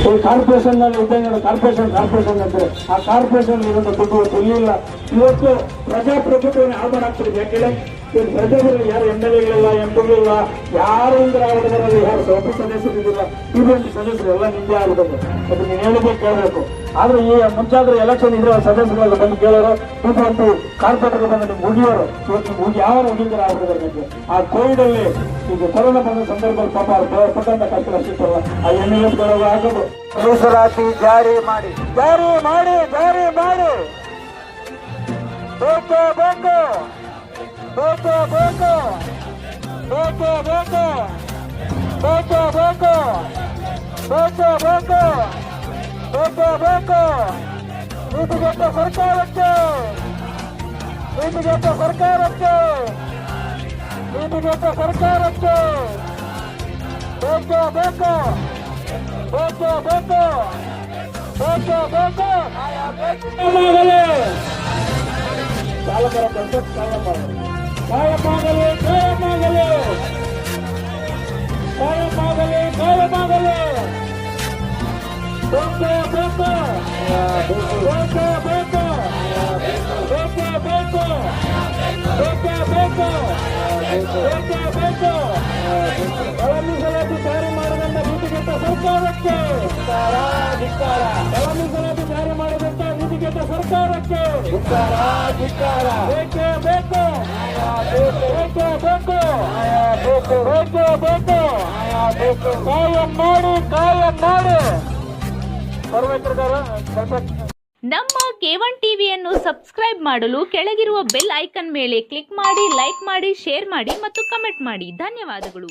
ಈ ಕಾರ್ಪೊರೇಷನ್ ನಲ್ಲಿ ಇದ್ದಂಗೆ ಕಾರ್ಪೊರೇಷನ್ ಅಂದ್ರೆ ಆ ಕಾರ್ಪೊರೇಷನ್ ಇರೋದು ದುಡ್ಡು ಇರಲಿಲ್ಲ. ಇವತ್ತು ಪ್ರಜಾಪ್ರಭುತ್ವವನ್ನು ಹಾಳು ಮಾಡಾಕ್ತಿದೆ. ಯಾಕೆಂದ್ರೆ ಇವತ್ತು ಪ್ರಜಾಪ್ರಭುತ್ವ ಯಾರು MLA MP ಯಾರು ಅವರಲ್ಲಿ ಯಾರು ಒಬ್ಬ ಸದಸ್ಯರಿಲ್ಲ, ಇಬ್ಬರು ಸದಸ್ಯರು ಎಲ್ಲ ನಿಂದೆ ಆಗ್ಬಿಟ್ಟು ಅದು ನೀನು ಹೇಳಿದ್ರೆ ಕೇಳಬೇಕು. ಆದ್ರೆ ಈ ಮುಂಚಾದ್ರೆ ಎಲೆಕ್ಷನ್ ಇದ್ರೆ ಸದಸ್ಯರುಗಳು ಬಂದು ಕೇಳೋರು, ಇವತ್ತು ಕಾರ್ಪೊರೇಟರ್ ಬಂದು ನಿಮ್ಗೆ ಮುಗಿಯೋರು, ಇವತ್ತು ನಿಮ್ಗೆ ಯಾವ ಮುಗಿದ್ರೆ ಆಗ್ಬಿಟ್ಟಿದ್ದಾರೆ. ಆ ಕೋವಿಡ್ ಅಲ್ಲಿ ಈಗ ಕೊರೋನಾ ಬಂದ ಸಂದರ್ಭದಲ್ಲಿ ಪಾಪ ಅವ್ರು ಪಟ್ಟಂತ ಕಷ್ಟ ಅಷ್ಟಿತ್ತಲ್ಲ, ಆ MLA ಆಗೋದು ಮೀಸಲಾತಿ ಜಾರಿ ಮಾಡಿ ಬೇಕು ನೀತಿಗೆಟ್ಟ ಸರ್ಕಾರಕ್ಕೆ ಚಾಲಕರ ಕೆಲಸ ಕಾಯಮಾಗಲಿ ಮೀಸಲಾತಿ ಜಾರಿ ಮಾಡಿದಂತ ನೀತಿಗೆಟ್ಟ ಸರ್ಕಾರಕ್ಕೆ ಜಾರಿ ಮಾಡಿದಂತ ನೀತಿಗೆಟ್ಟ ಸರ್ಕಾರಕ್ಕೆ ಕಾಯಂ ಮಾಡಿ ನಮ್ಮ K1 ಟಿವಿಯನ್ನು ಸಬ್ಸ್ಕ್ರೈಬ್ ಮಾಡಲು ಕೆಳಗಿರುವ ಬೆಲ್ ಐಕಾನ್ ಮೇಲೆ ಕ್ಲಿಕ್ ಮಾಡಿ, ಲೈಕ್ ಮಾಡಿ, ಶೇರ್ ಮಾಡಿ ಮತ್ತು ಕಮೆಂಟ್ ಮಾಡಿ. ಧನ್ಯವಾದಗಳು.